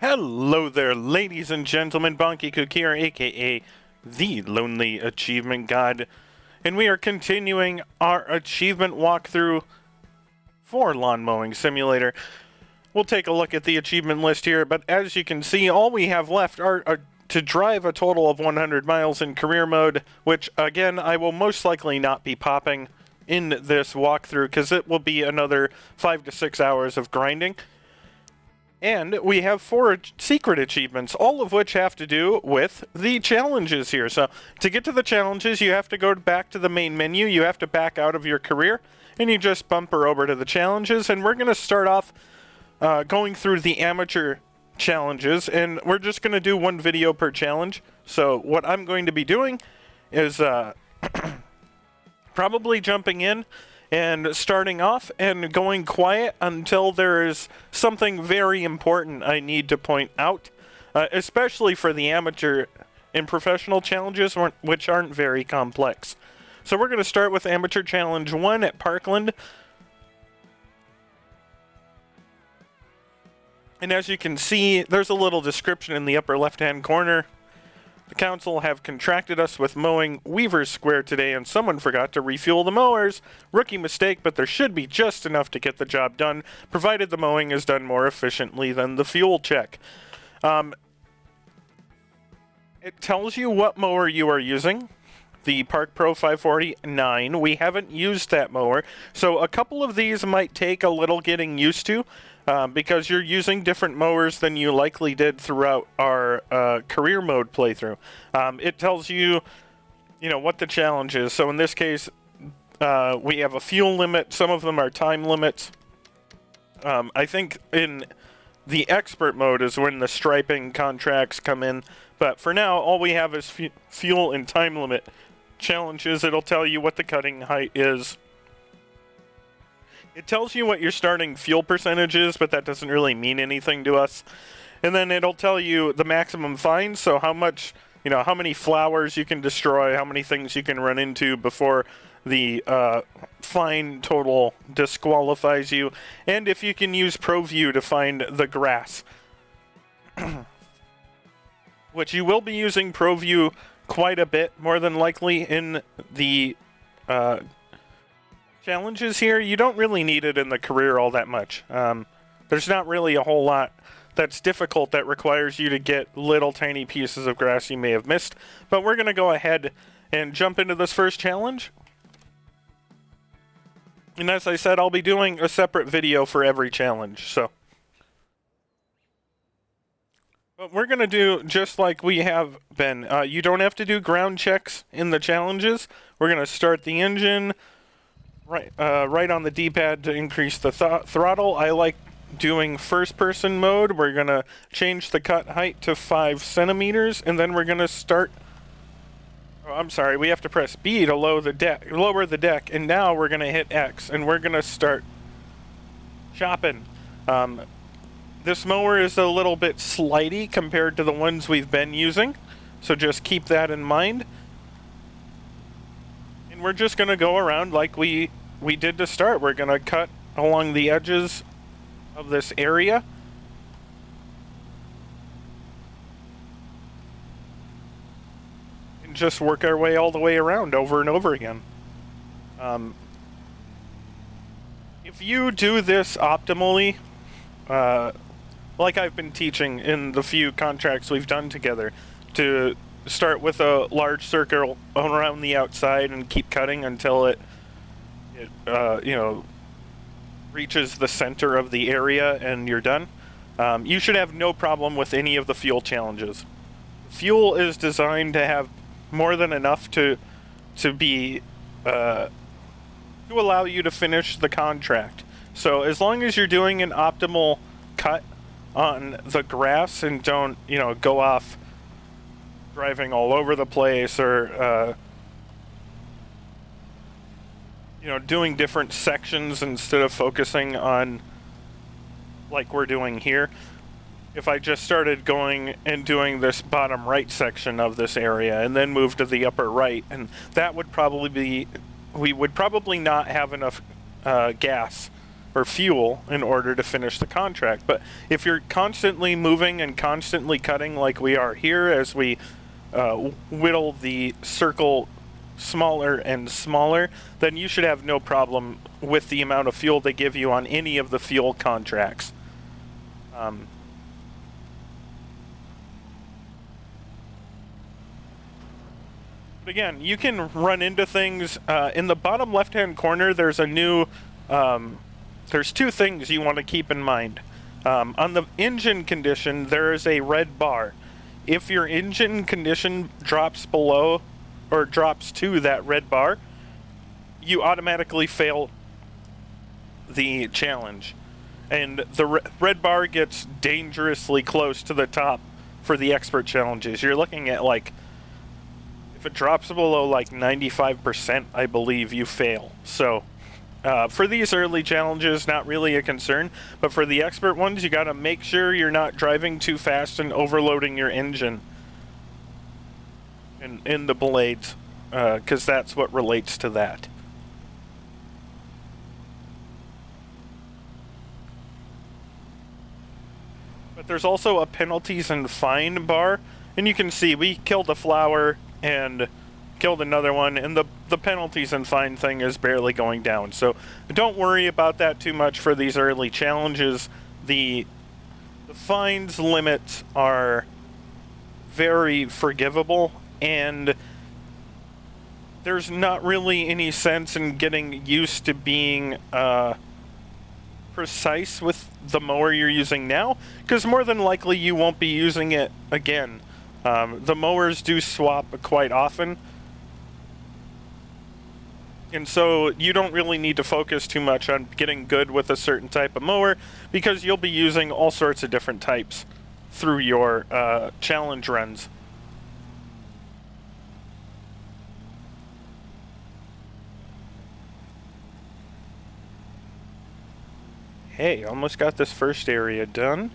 Hello there, ladies and gentlemen. Bonkekook here, aka the Lonely Achievement God, and we are continuing our achievement walkthrough for Lawn Mowing Simulator. We'll take a look at the achievement list here, but as you can see, all we have left are to drive a total of 100 miles in career mode, which, again, I will most likely not be popping in this walkthrough, because it will be another 5 to 6 hours of grinding. And we have 4 secret achievements, all of which have to do with the challenges here. So to get to the challenges, you have to go back to the main menu, you have to back out of your career, and you just bumper over to the challenges. And we're going to start off going through the amateur challenges, and we're just going to do 1 video per challenge. So what I'm going to be doing is probably jumping in and starting off and going quiet until there is something very important I need to point out, especially for the amateur and professional challenges, which aren't very complex. So we're going to start with Amateur Challenge 1 at Parkland. And as you can see, there's a little description in the upper left-hand corner. The council have contracted us with mowing Weaver Square today, and someone forgot to refuel the mowers. Rookie mistake, but there should be just enough to get the job done, provided the mowing is done more efficiently than the fuel check. It tells you what mower you are using. The Park Pro 549. We haven't used that mower, so a couple of these might take a little getting used to. Because you're using different mowers than you likely did throughout our career mode playthrough. It tells you, what the challenge is. So in this case, we have a fuel limit. Some of them are time limits. I think in the expert mode is when the striping contracts come in. But for now, all we have is fuel and time limit challenges. It'll tell you what the cutting height is. It tells you what your starting fuel percentage is, but that doesn't really mean anything to us. And then it'll tell you the maximum fines, so how much, how many flowers you can destroy, how many things you can run into before the fine total disqualifies you, and if you can use ProView to find the grass. Which you will be using ProView quite a bit, more than likely, in the challenges here. You don't really need it in the career all that much. There's not really a whole lot that's difficult that requires you to get little tiny pieces of grass you may have missed. But we're going to go ahead and jump into this first challenge. And as I said, I'll be doing a separate video for every challenge. But we're going to do just like we have been. You don't have to do ground checks in the challenges. We're going to start the engine. Right on the D-pad to increase the throttle. I like doing first-person mode. We're going to change the cut height to 5 centimeters, and then we're going to start... Oh, I'm sorry, we have to press B to lower the deck, and now we're going to hit X, and we're going to start chopping. This mower is a little bit slidey compared to the ones we've been using, so just keep that in mind. And we're just going to go around like we did to start. We're going to cut along the edges of this area. And just work our way all the way around over and over again. If you do this optimally, like I've been teaching in the few contracts we've done together, to start with a large circle around the outside and keep cutting until it reaches the center of the area and you're done. You should have no problem with any of the fuel challenges. Fuel is designed to have more than enough to allow you to finish the contract. So as long as you're doing an optimal cut on the grass and don't, go off driving all over the place or doing different sections instead of focusing on like we're doing here. If I just started going and doing this bottom right section of this area and then move to the upper right, and that would probably be, we would probably not have enough gas or fuel in order to finish the contract. But if you're constantly moving and constantly cutting like we are here as we whittle the circle smaller and smaller, then you should have no problem with the amount of fuel they give you on any of the fuel contracts. But again, you can run into things. In the bottom left-hand corner, there's a new... there's two things you want to keep in mind. On the engine condition, there is a red bar. If your engine condition drops below or drops to that red bar, you automatically fail the challenge. And the red bar gets dangerously close to the top for the expert challenges. You're looking at, like, if it drops below like 95%, I believe you fail. So for these early challenges, not really a concern, but for the expert ones, you got to make sure you're not driving too fast and overloading your engine in the blades, because that's what relates to that. But there's also a penalties and fine bar, and you can see we killed a flower and killed another one, and the penalties and fine thing is barely going down. So don't worry about that too much for these early challenges. The fines limits are very forgivable, and there's not really any sense in getting used to being precise with the mower you're using now, because more than likely you won't be using it again. The mowers do swap quite often, and so you don't really need to focus too much on getting good with a certain type of mower, because you'll be using all sorts of different types through your challenge runs. Hey, almost got this first area done.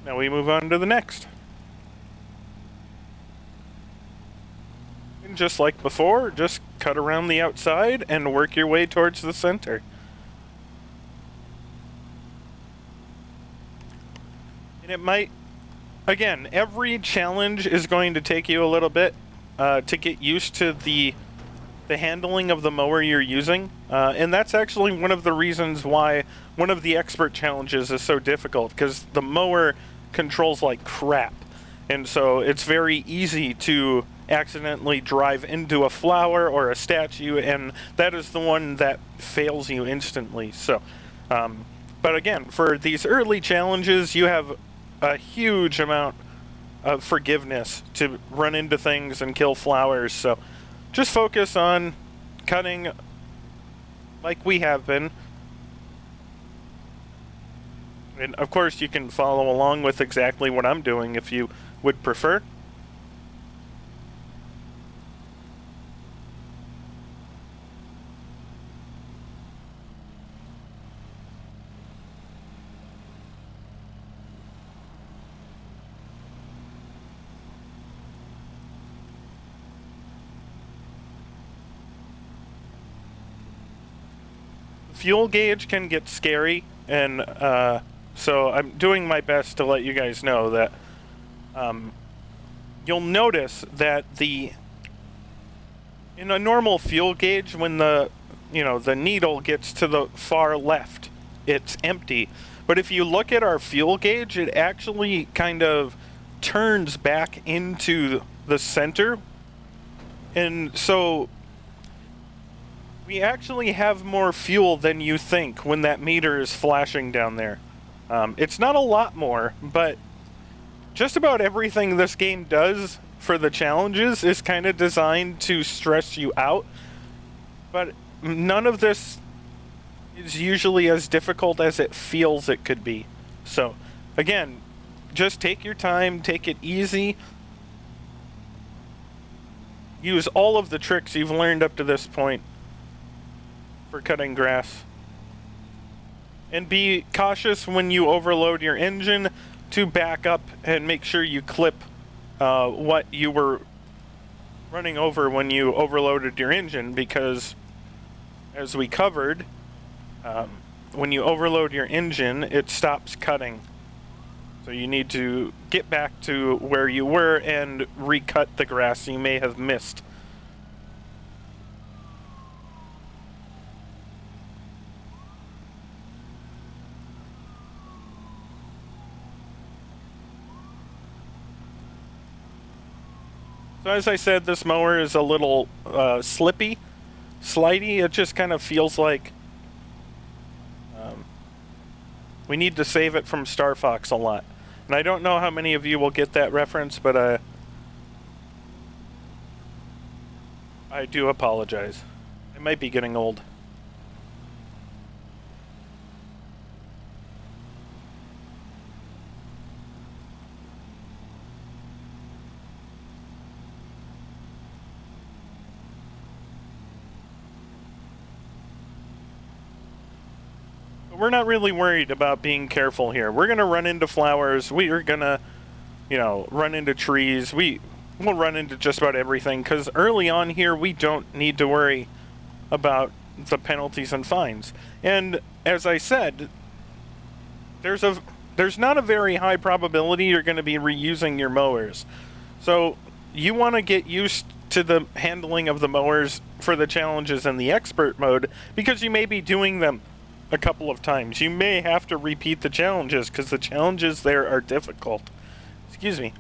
Now we move on to the next. And just like before, just cut around the outside and work your way towards the center. And it might, again, every challenge is going to take you a little bit to get used to the handling of the mower you're using. And that's actually one of the reasons why one of the expert challenges is so difficult, because the mower controls like crap. And so it's very easy to accidentally drive into a flower or a statue, and that is the one that fails you instantly. So, but again, for these early challenges, you have a huge amount of forgiveness to run into things and kill flowers. So just focus on cutting like we have been. And of course you can follow along with exactly what I'm doing if you would prefer. Fuel gauge can get scary, and so I'm doing my best to let you guys know that you'll notice that in a normal fuel gauge, when the needle gets to the far left, it's empty. But if you look at our fuel gauge, it actually kind of turns back into the center, and so we actually have more fuel than you think when that meter is flashing down there. It's not a lot more, but just about everything this game does for the challenges is kind of designed to stress you out. But none of this is usually as difficult as it feels it could be. So, again, just take your time, take it easy. use all of the tricks you've learned up to this point for cutting grass. And be cautious when you overload your engine to back up and make sure you clip what you were running over when you overloaded your engine, because as we covered, when you overload your engine, it stops cutting. So you need to get back to where you were and recut the grass you may have missed. So as I said, this mower is a little slippery. It just kind of feels like we need to save it from Star Fox a lot. And I don't know how many of you will get that reference, but I do apologize. I might be getting old. We're not really worried about being careful here. We're going to run into flowers. We are going to, run into trees. We'll run into just about everything, because early on here, we don't need to worry about the penalties and fines. And as I said, there's not a very high probability you're going to be reusing your mowers. So you want to get used to the handling of the mowers for the challenges in the expert mode, because you may be doing them a couple of times. You may have to repeat the challenges because the challenges there are difficult. Excuse me.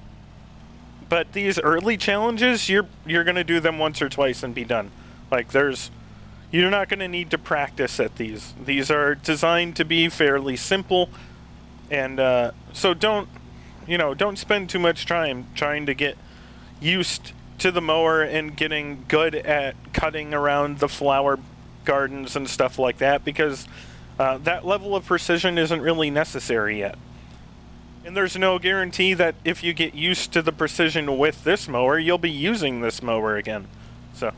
But these early challenges, you're going to do them once or twice and be done. Like, you're not going to need to practice at these. These are designed to be fairly simple, and so don't spend too much time trying to get used to the mower and getting good at cutting around the flower gardens and stuff like that, because that level of precision isn't really necessary yet. And there's no guarantee that if you get used to the precision with this mower, you'll be using this mower again. So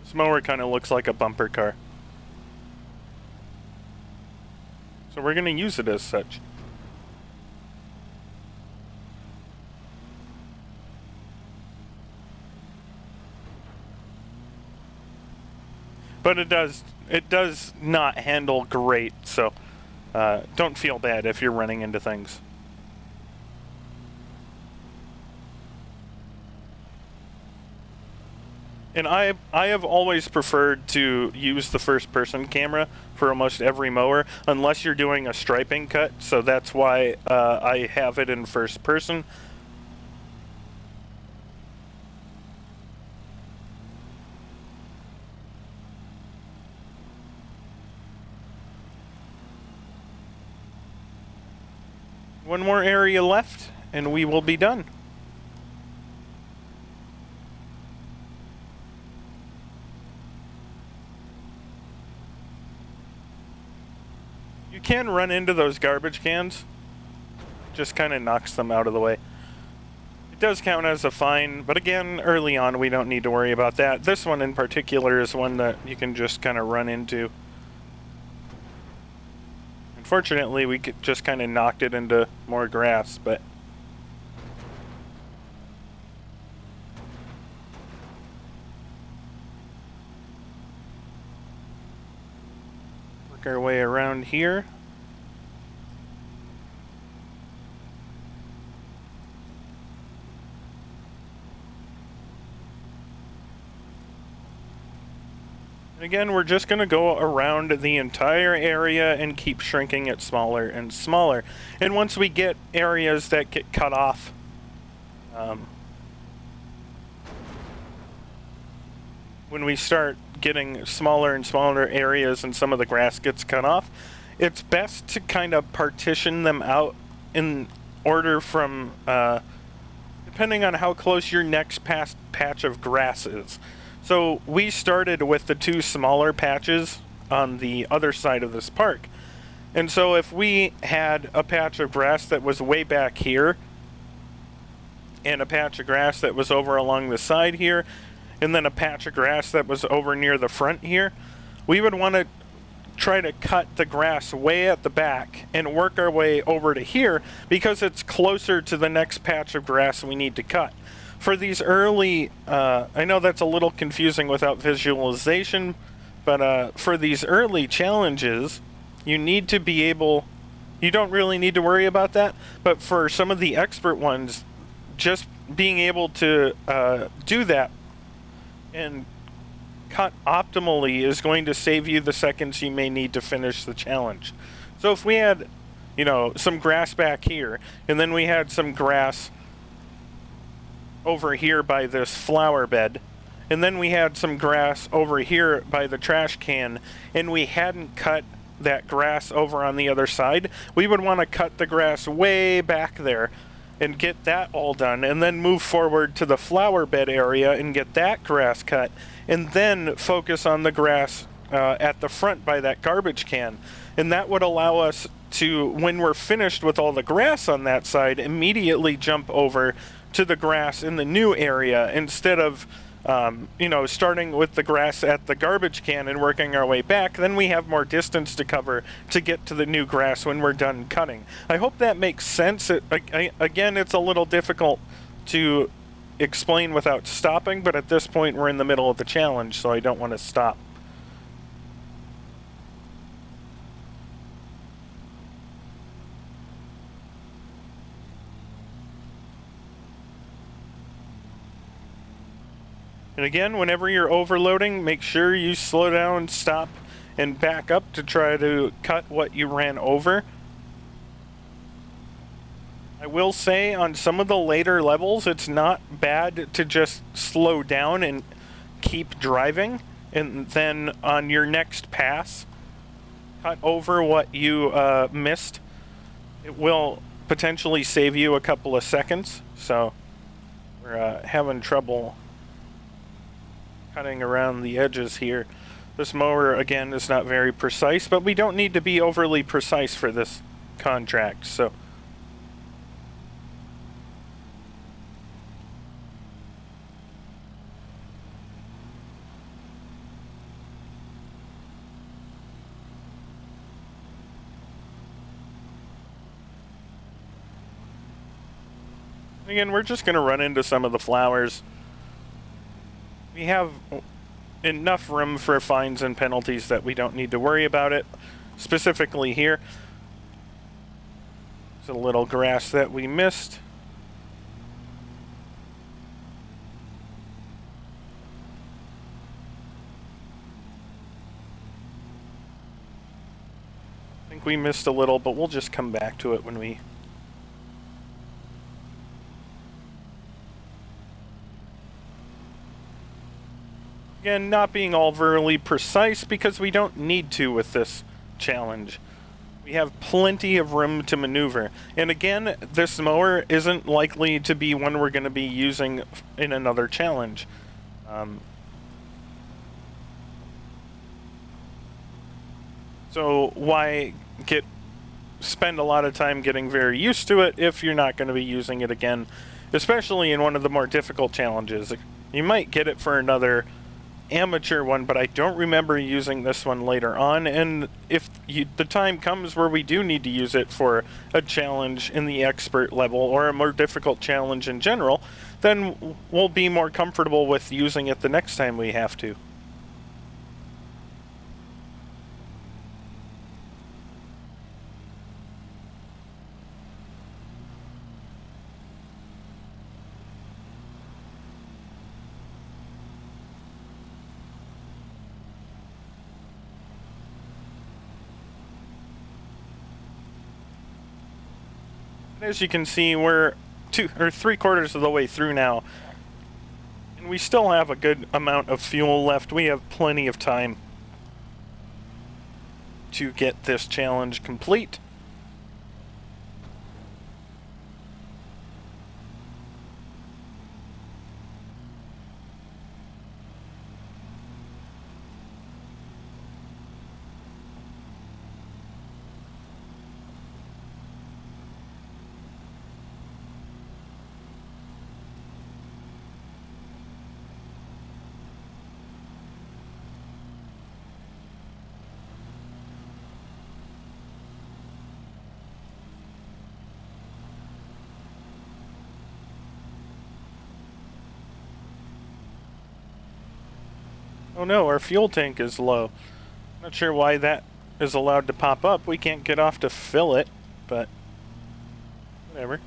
this mower kind of looks like a bumper car. So we're going to use it as such. But it does not handle great, so don't feel bad if you're running into things. And I have always preferred to use the first-person camera for almost every mower, unless you're doing a striping cut, so that's why I have it in first person. One more area left, and we will be done. You can run into those garbage cans. Just kind of knocks them out of the way. It does count as a fine, but again, early on, we don't need to worry about that. This one in particular is one that you can just kind of run into. Unfortunately, we just kind of knocked it into more grass, but work our way around here. Again, we're just going to go around the entire area and keep shrinking it smaller and smaller. And once we get areas that get cut off, work when we start getting smaller and smaller areas and some of the grass gets cut off, it's best to kind of partition them out in order from, depending on how close your next patch of grass is. So we started with the 2 smaller patches on the other side of this park. And so if we had a patch of grass that was way back here, and a patch of grass that was over along the side here, and then a patch of grass that was over near the front here, we would want to try to cut the grass way at the back and work our way over to here because it's closer to the next patch of grass we need to cut. For these early, I know that's a little confusing without visualization, but for these early challenges, you need to be able, you don't really need to worry about that, but for some of the expert ones, just being able to do that and cut optimally is going to save you the seconds you may need to finish the challenge. So if we had, you know, some grass back here, and then we had some grass over here by this flower bed, and then we had some grass over here by the trash can, and we hadn't cut that grass over on the other side, we would want to cut the grass way back there and get that all done, and then move forward to the flower bed area and get that grass cut, and then focus on the grass at the front by that garbage can. And that would allow us to, when we're finished with all the grass on that side, immediately jump over to the grass in the new area instead of you know, starting with the grass at the garbage can and working our way back. Then we have more distance to cover to get to the new grass when we're done cutting. I hope that makes sense. Again, it's a little difficult to explain without stopping, but at this point we're in the middle of the challenge, so I don't want to stop. And again, whenever you're overloading, make sure you slow down, stop, and back up to try to cut what you ran over. I will say on some of the later levels, it's not bad to just slow down and keep driving, and then on your next pass, cut over what you missed. It will potentially save you a couple of seconds, so we're having trouble cutting around the edges here. This mower, again, is not very precise, but we don't need to be overly precise for this contract, so. Again, we're just going to run into some of the flowers. We have enough room for fines and penalties that we don't need to worry about it. Specifically here, there's a little grass that we missed. I think we missed a little, but we'll just come back to it when we... Again, not being overly precise because we don't need to with this challenge. We have plenty of room to maneuver. And again, this mower isn't likely to be one we're going to be using in another challenge. So why spend a lot of time getting very used to it if you're not going to be using it again, especially in one of the more difficult challenges. You might get it for another amateur one, but I don't remember using this one later on, and if the time comes where we do need to use it for a challenge in the expert level or a more difficult challenge in general, then we'll be more comfortable with using it the next time we have to. As you can see, we're 2 or 3/4 of the way through now. We still have a good amount of fuel left. We have plenty of time to get this challenge complete. Oh no, our fuel tank is low. Not sure why that is allowed to pop up. We can't get off to fill it, but whatever.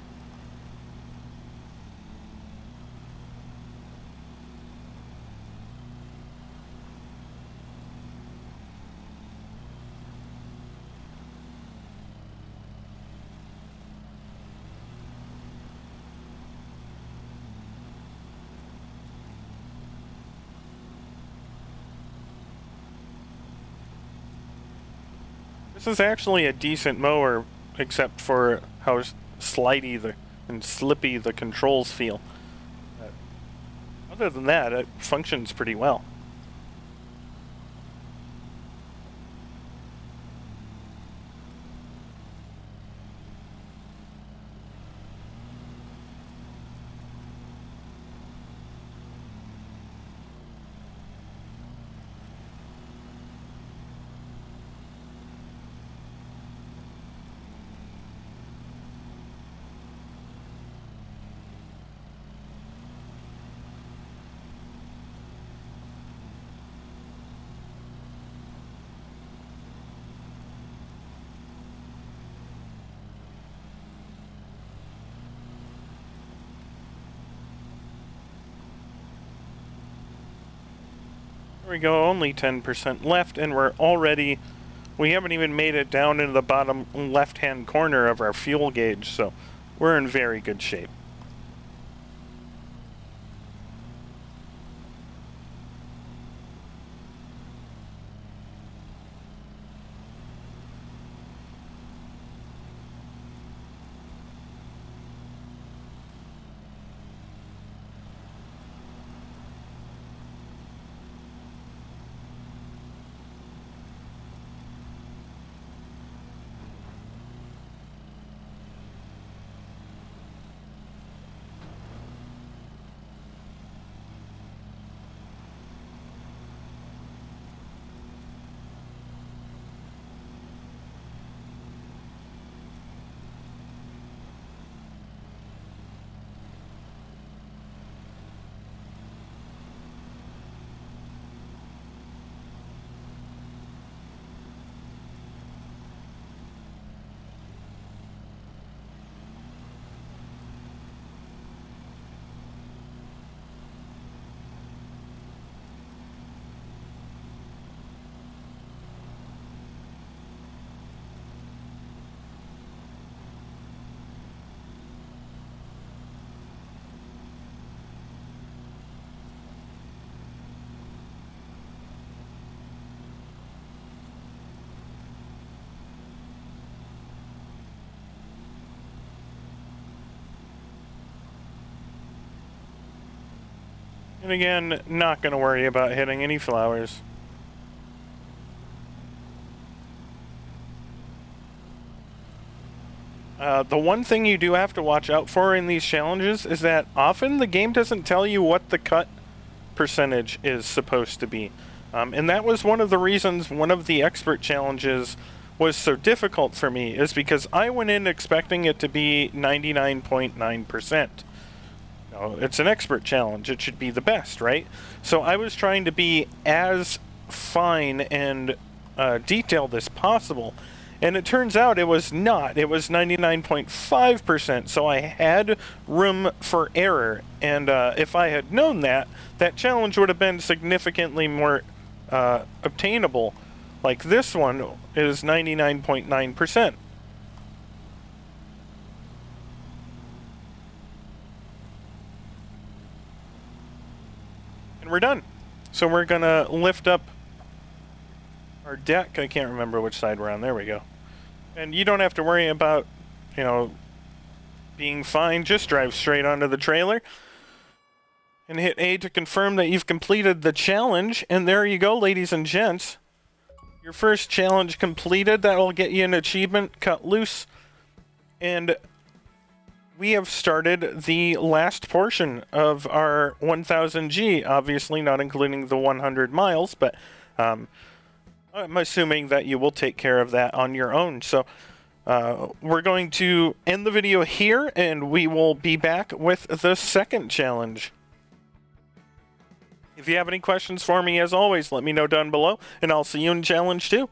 This is actually a decent mower, except for how slidey and slippy the controls feel. Other than that, it functions pretty well. There we go, only 10% left, and we haven't even made it down into the bottom left-hand corner of our fuel gauge, so we're in very good shape. And again, not going to worry about hitting any flowers. The one thing you do have to watch out for in these challenges is that often the game doesn't tell you what the cut percentage is supposed to be. And that was one of the reasons one of the expert challenges was so difficult for me, is because I went in expecting it to be 99.9%. It's an expert challenge. It should be the best, right? So I was trying to be as fine and detailed as possible. And it turns out it was not. It was 99.5%, so I had room for error. And if I had known that, that challenge would have been significantly more obtainable. Like this one is 99.9%. we're done. So we're gonna lift up our deck. I can't remember which side we're on. There we go. And you don't have to worry about, you know, being fine. Just drive straight onto the trailer and hit A to confirm that you've completed the challenge. And there you go, ladies and gents. Your first challenge completed. That'll get you an achievement, Cut Loose. And we have started the last portion of our 1000G, obviously not including the 100 miles, but I'm assuming that you will take care of that on your own. So we're going to end the video here, and we will be back with the second challenge. If you have any questions for me, as always, let me know down below, and I'll see you in Challenge 2.